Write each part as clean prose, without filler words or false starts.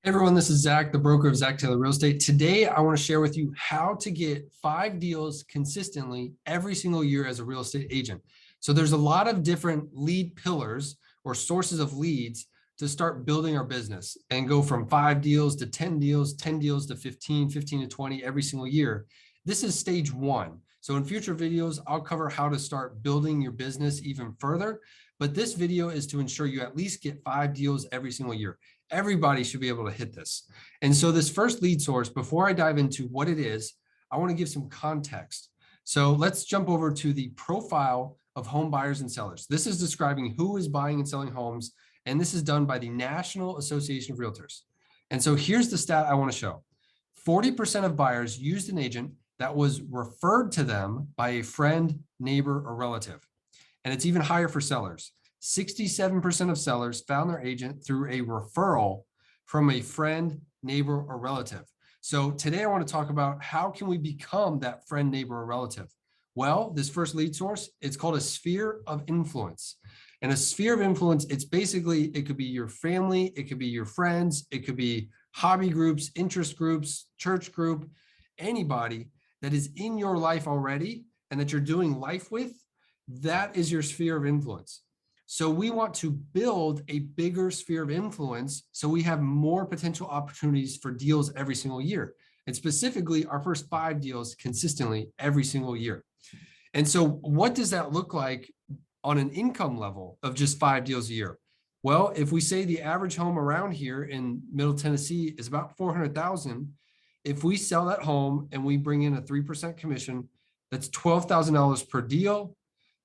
Hey everyone, this is Zach, the broker of Zach Taylor Real Estate. Today, I want to share with you how to get 5 deals consistently every single year as a real estate agent. So there's a lot of different lead pillars or sources of leads to start building our business and go from 5 deals to 10 deals, 10 deals to 15, 15 to 20 every single year. This is stage one. So in future videos, I'll cover how to start building your business even further. But this video is to ensure you at least get 5 deals every single year. Everybody should be able to hit this. And so this first lead source, before I dive into what it is, I want to give some context. So let's jump over to the profile of home buyers and sellers. This is describing who is buying and selling homes, and this is done by the National Association of Realtors. And so here's the stat I want to show. 40% of buyers used an agent that was referred to them by a friend, neighbor, or relative. And it's even higher for sellers. 67% of sellers found their agent through a referral from a friend, neighbor, or relative. So today I want to talk about how can we become that friend, neighbor, or relative? Well, this first lead source, it's called a sphere of influence. And a sphere of influence, it's basically, it could be your family, it could be your friends, it could be hobby groups, interest groups, church group, anybody that is in your life already and that you're doing life with, that is your sphere of influence. So we want to build a bigger sphere of influence so we have more potential opportunities for deals every single year. And specifically, our first 5 deals consistently every single year. And so what does that look like on an income level of just 5 deals a year? Well, if we say the average home around here in Middle Tennessee is about 400,000, if we sell that home and we bring in a 3% commission, that's $12,000 per deal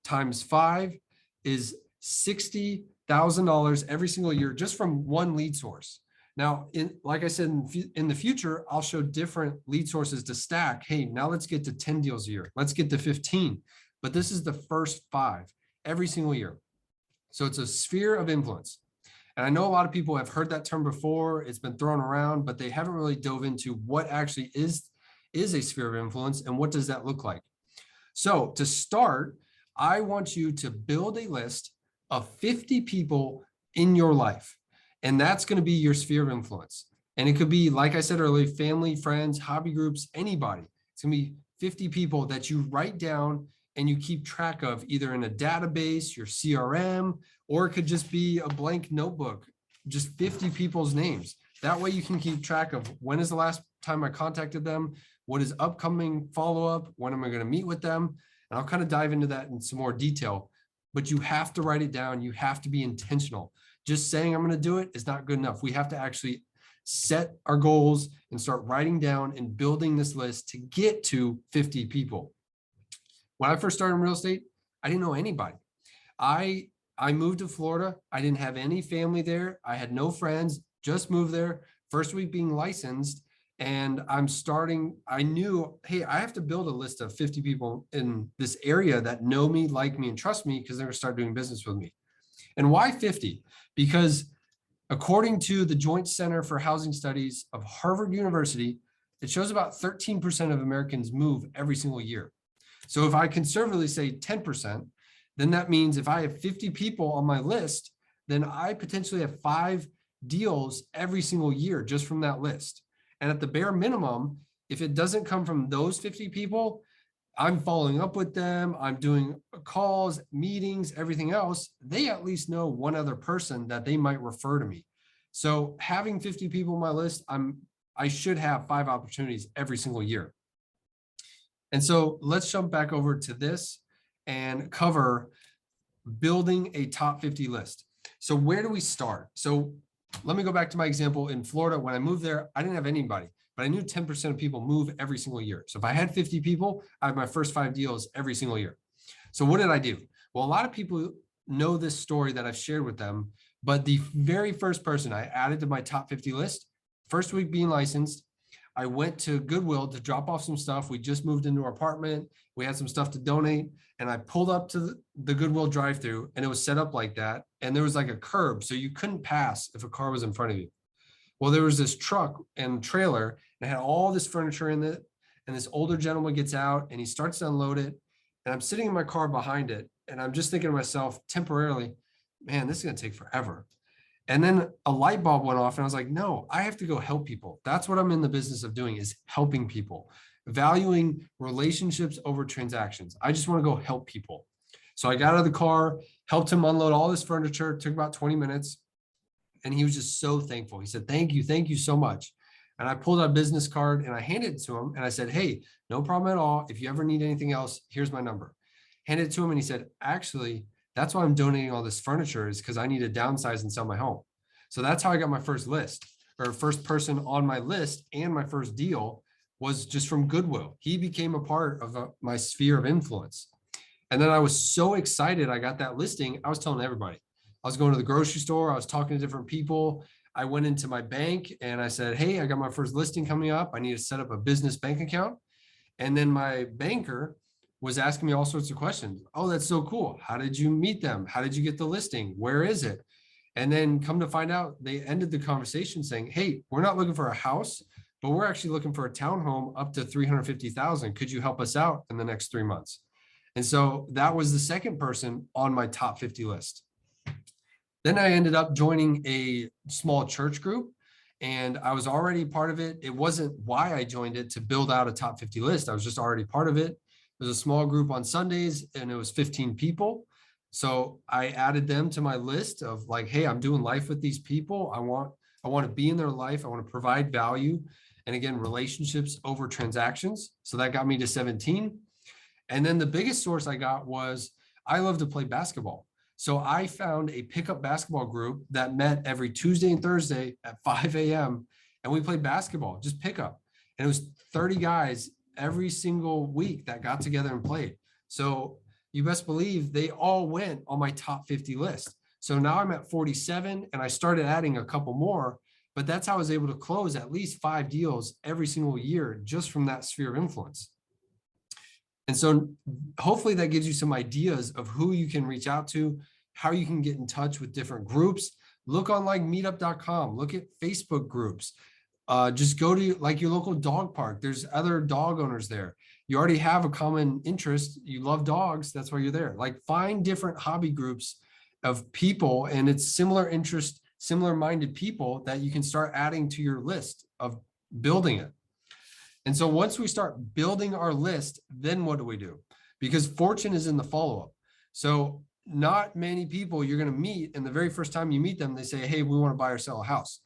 times 5 is $60,000 every single year just from one lead source. Now, like I said, in the future, I'll show different lead sources to stack. Hey, now let's get to 10 deals a year. Let's get to 15. But this is the first 5 every single year. So it's a sphere of influence. And I know a lot of people have heard that term before. It's been thrown around, but they haven't really dove into what actually is a sphere of influence and what does that look like. So to start, I want you to build a list of 50 people in your life. And that's going to be your sphere of influence. And it could be, like I said earlier, family, friends, hobby groups, anybody. It's going to be 50 people that you write down and you keep track of either in a database, your CRM, or it could just be a blank notebook, just 50 people's names. That way you can keep track of when is the last time I contacted them, what is upcoming follow-up, when am I going to meet with them? And I'll kind of dive into that in some more detail, but you have to write it down. You have to be intentional. Just saying I'm going to do it is not good enough. We have to actually set our goals and start writing down and building this list to get to 50 people. When I first started in real estate, I didn't know anybody. I moved to Florida. I didn't have any family there. I had no friends, just moved there. First week being licensed. And I knew, hey, I have to build a list of 50 people in this area that know me, like me, and trust me because they're going to start doing business with me. And why 50? Because according to the Joint Center for Housing Studies of Harvard University, it shows about 13% of Americans move every single year. So if I conservatively say 10%, then that means if I have 50 people on my list, then I potentially have 5 deals every single year just from that list. And at the bare minimum, if it doesn't come from those 50 people, I'm following up with them. I'm doing calls, meetings, everything else. They at least know one other person that they might refer to me. So having 50 people on my list, I should have 5 opportunities every single year. And so let's jump back over to this and cover building a top 50 list. So where do we start? So let me go back to my example in Florida. When I moved there, I didn't have anybody, but I knew 10% of people move every single year. So if I had 50 people, I had my first 5 deals every single year. So what did I do? Well, a lot of people know this story that I've shared with them, but the very first person I added to my top 50 list, first week being licensed, I went to Goodwill to drop off some stuff. We just moved into our apartment. We had some stuff to donate. And I pulled up to the Goodwill drive-through and it was set up like that. And there was like a curb, so you couldn't pass if a car was in front of you. Well, there was this truck and trailer and it had all this furniture in it. And this older gentleman gets out and he starts to unload it. And I'm sitting in my car behind it. And I'm just thinking to myself temporarily, man, this is going to take forever. And then a light bulb went off and I was like, no, I have to go help people. That's what I'm in the business of doing, is helping people, valuing relationships over transactions. I just want to go help people. So I got out of the car, helped him unload all this furniture. It took about 20 minutes. And he was just so thankful. He said, thank you so much. And I pulled out a business card and I handed it to him. And I said, hey, no problem at all. If you ever need anything else, here's my number. Handed it to him. And he said, actually, that's why I'm donating all this furniture, is because I need to downsize and sell my home. So that's how I got my first list, or first person on my list, and my first deal was just from Goodwill. He became a part of my sphere of influence. And then I was so excited I got that listing. I was telling everybody. I was going to the grocery store. I was talking to different people. I went into my bank and I said, hey, I got my first listing coming up. I need to set up a business bank account. And then my banker was asking me all sorts of questions. Oh, that's so cool. How did you meet them? How did you get the listing? Where is it? And then come to find out, they ended the conversation saying, hey, we're not looking for a house, but we're actually looking for a townhome up to 350,000. Could you help us out in the next 3 months? And so that was the second person on my top 50 list. Then I ended up joining a small church group, and I was already part of it. It wasn't why I joined it to build out a top 50 list. I was just already part of it. It was a small group on Sundays and it was 15 people. So I added them to my list of like, hey, I'm doing life with these people. I want to be in their life. I want to provide value. And again, relationships over transactions. So that got me to 17. And then the biggest source I got was, I love to play basketball. So I found a pickup basketball group that met every Tuesday and Thursday at 5 a.m. and we played basketball, just pickup. And it was 30 guys every single week that got together and played. So you best believe they all went on my top 50 list. So now I'm at 47 and I started adding a couple more, but that's how I was able to close at least 5 deals every single year just from that sphere of influence. And so hopefully that gives you some ideas of who you can reach out to, how you can get in touch with different groups. Look on like meetup.com, look at Facebook groups. Just go to like your local dog park. There's other dog owners there. You already have a common interest. You love dogs. That's why you're there. Like find different hobby groups of people, and it's similar interest, similar minded people that you can start adding to your list of building it. And so once we start building our list, then what do? Because fortune is in the follow-up. So not many people you're going to meet, and the very first time you meet them, they say, hey, we want to buy or sell a house.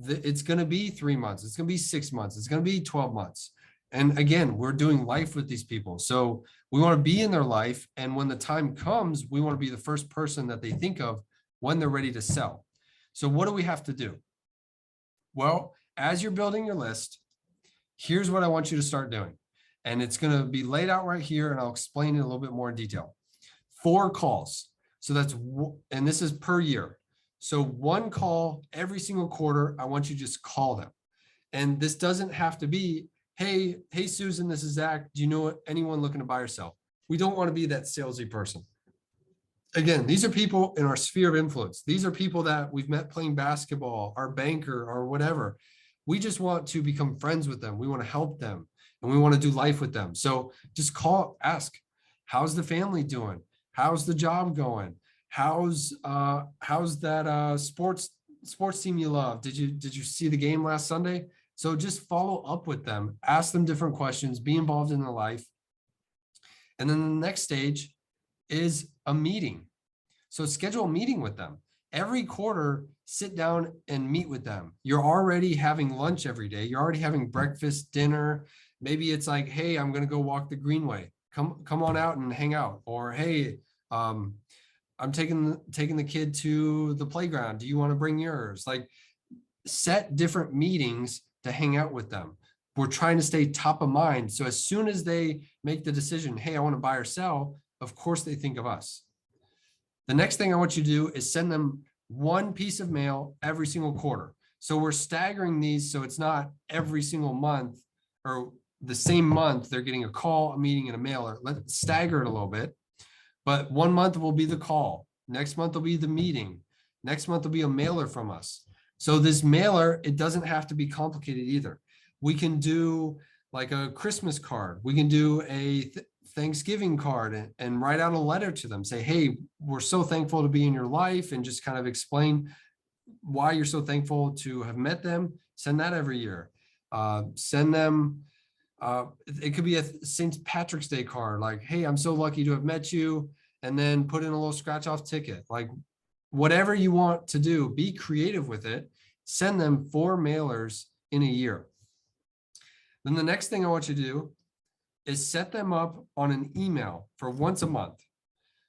It's going to be 3 months. It's going to be 6 months. It's going to be 12 months. And again, we're doing life with these people. So we want to be in their life. And when the time comes, we want to be the first person that they think of when they're ready to sell. So what do we have to do? Well, as you're building your list, here's what I want you to start doing. And it's going to be laid out right here, and I'll explain it a little bit more in detail. 4 calls. So that's, and this is per year. So 1 call every single quarter. I want you to just call them. And this doesn't have to be, hey, Susan, this is Zach. Do you know anyone looking to buy or sell? We don't want to be that salesy person. Again, these are people in our sphere of influence. These are people that we've met playing basketball, our banker or whatever. We just want to become friends with them. We want to help them and we want to do life with them. So just call, ask, how's the family doing? How's the job going? How's that sports team you love? Did you see the game last Sunday? So just follow up with them, ask them different questions, be involved in their life. And then the next stage is a meeting. So schedule a meeting with them. Every quarter, sit down and meet with them. You're already having lunch every day. You're already having breakfast, dinner. Maybe it's like, hey, I'm going to go walk the Greenway. Come on out and hang out. Or, hey, I'm taking the kid to the playground. Do you want to bring yours? Like, set different meetings to hang out with them. We're trying to stay top of mind. So as soon as they make the decision, hey, I want to buy or sell, of course they think of us. The next thing I want you to do is send them 1 piece of mail every single quarter. So we're staggering these so it's not every single month or the same month they're getting a call, a meeting, and a mailer. Let's stagger it a little bit. But 1 month will be the call. Next month will be the meeting. Next month will be a mailer from us. So this mailer, it doesn't have to be complicated either. We can do like a Christmas card. We can do a Thanksgiving card and write out a letter to them. Say, hey, we're so thankful to be in your life, and just kind of explain why you're so thankful to have met them. Send that every year. Send them, it could be a St. Patrick's Day card, like, hey, I'm so lucky to have met you, and then put in a little scratch off ticket. Like, whatever you want to do, be creative with it. Send them 4 mailers in a year. Then the next thing I want you to do is set them up on an email for once a month.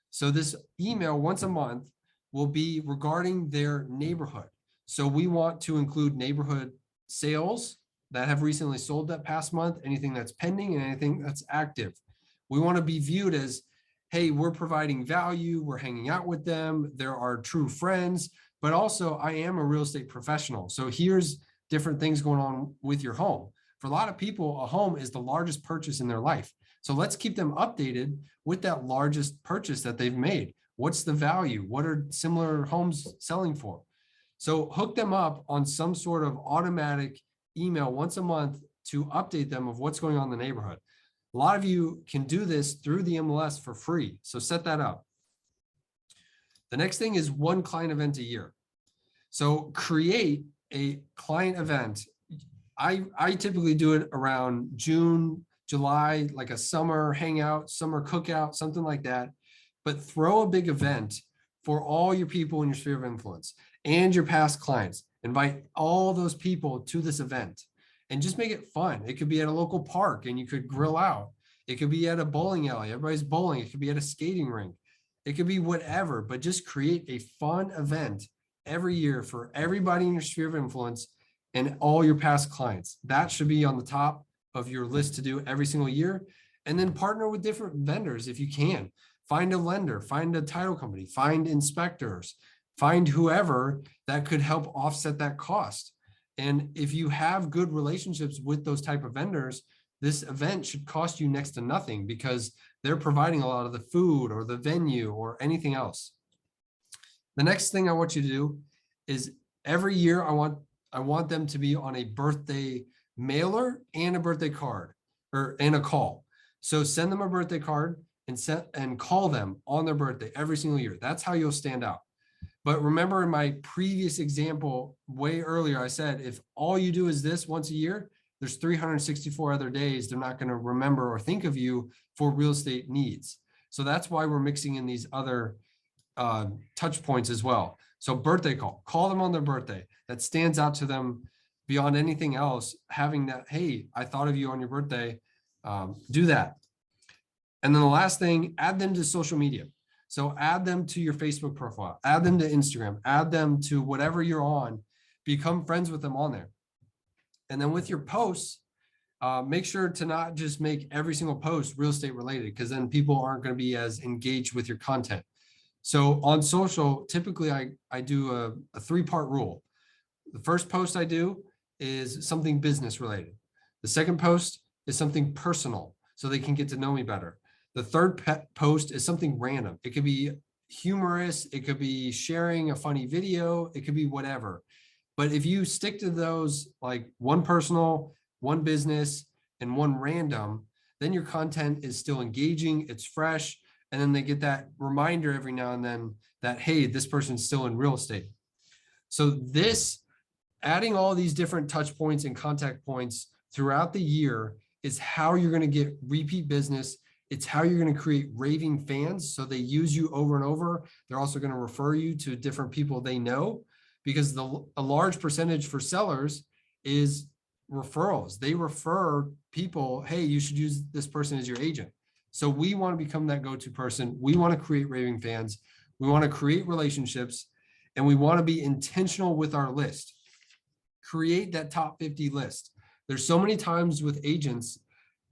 So this email once a month will be regarding their neighborhood. So we want to include neighborhood sales that have recently sold that past month, anything that's pending and anything that's active. We want to be viewed as, hey, we're providing value, we're hanging out with them, they're our true friends, but also I am a real estate professional. So here's different things going on with your home. For a lot of people, a home is the largest purchase in their life. So let's keep them updated with that largest purchase that they've made. What's the value? What are similar homes selling for? So hook them up on some sort of automatic email once a month to update them of what's going on in the neighborhood. A lot of you can do this through the MLS for free. So set that up. The next thing is 1 client event a year. So create a client event. I typically do it around June, July, like a summer hangout, summer cookout, something like that. But throw a big event for all your people in your sphere of influence and your past clients. Invite all those people to this event and just make it fun. It could be at a local park and you could grill out. It could be at a bowling alley. Everybody's bowling. It could be at a skating rink. It could be whatever, but just create a fun event every year for everybody in your sphere of influence and all your past clients. That should be on the top of your list to do every single year. And then partner with different vendors if you can. Find a lender, find a title company, find inspectors, find whoever that could help offset that cost. And if you have good relationships with those type of vendors, this event should cost you next to nothing because they're providing a lot of the food or the venue or anything else. The next thing I want you to do is every year I want them to be on a birthday mailer and a birthday card and a call. So send them a birthday card and call them on their birthday every single year. That's how you'll stand out. But remember in my previous example way earlier, I said, if all you do is this once a year, there's 364 other days they're not going to remember or think of you for real estate needs. So that's why we're mixing in these other touch points as well. So birthday call them on their birthday. That stands out to them beyond anything else, having that, hey, I thought of you on your birthday, do that. And then the last thing, add them to social media. So add them to your Facebook profile, add them to Instagram, add them to whatever you're on, become friends with them on there. And then with your posts, make sure to not just make every single post real estate related, because then people aren't going to be as engaged with your content. So on social, typically I do a 3-part rule. The first post I do is something business related. The second post is something personal, so they can get to know me better. The third post is something random. It could be humorous. It could be sharing a funny video. It could be whatever. But if you stick to those, like 1 personal, 1 business, and 1 random, then your content is still engaging. It's fresh. And then they get that reminder every now and then that, hey, this person's still in real estate. So adding all these different touch points and contact points throughout the year is how you're going to get repeat business. It's how you're going to create raving fans. So they use you over and over. They're also going to refer you to different people they know, because a large percentage for sellers is referrals. They refer people, hey, you should use this person as your agent. So we want to become that go-to person. We want to create raving fans. We want to create relationships, and we want to be intentional with our list. Create that top 50 list. There's so many times with agents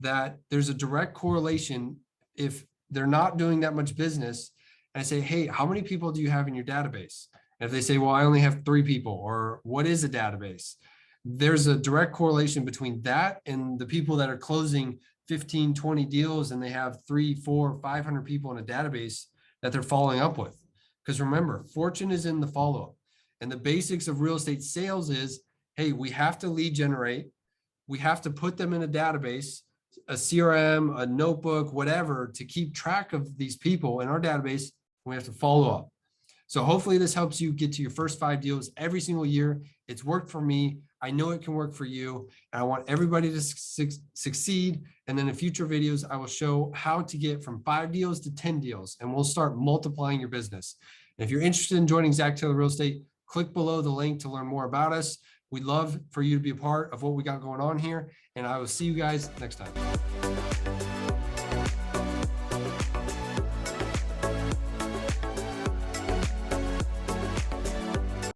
that there's a direct correlation. If they're not doing that much business, and I say, hey, how many people do you have in your database? And if they say, well, I only have 3 people, or what is a database? There's a direct correlation between that and the people that are closing 15, 20 deals, and they have 300, 400, 500 people in a database that they're following up with. Because remember, fortune is in the follow-up. And the basics of real estate sales is, hey, we have to lead generate. We have to put them in a database, a CRM, a notebook, whatever, to keep track of these people in our database. We have to follow up. So hopefully this helps you get to your first 5 deals every single year. It's worked for me. I know it can work for you. And I want everybody to succeed. And then in future videos, I will show how to get from 5 deals to 10 deals, and we'll start multiplying your business. And if you're interested in joining Zach Taylor Real Estate, click below the link to learn more about us. We'd love for you to be a part of what we got going on here. And I will see you guys next time.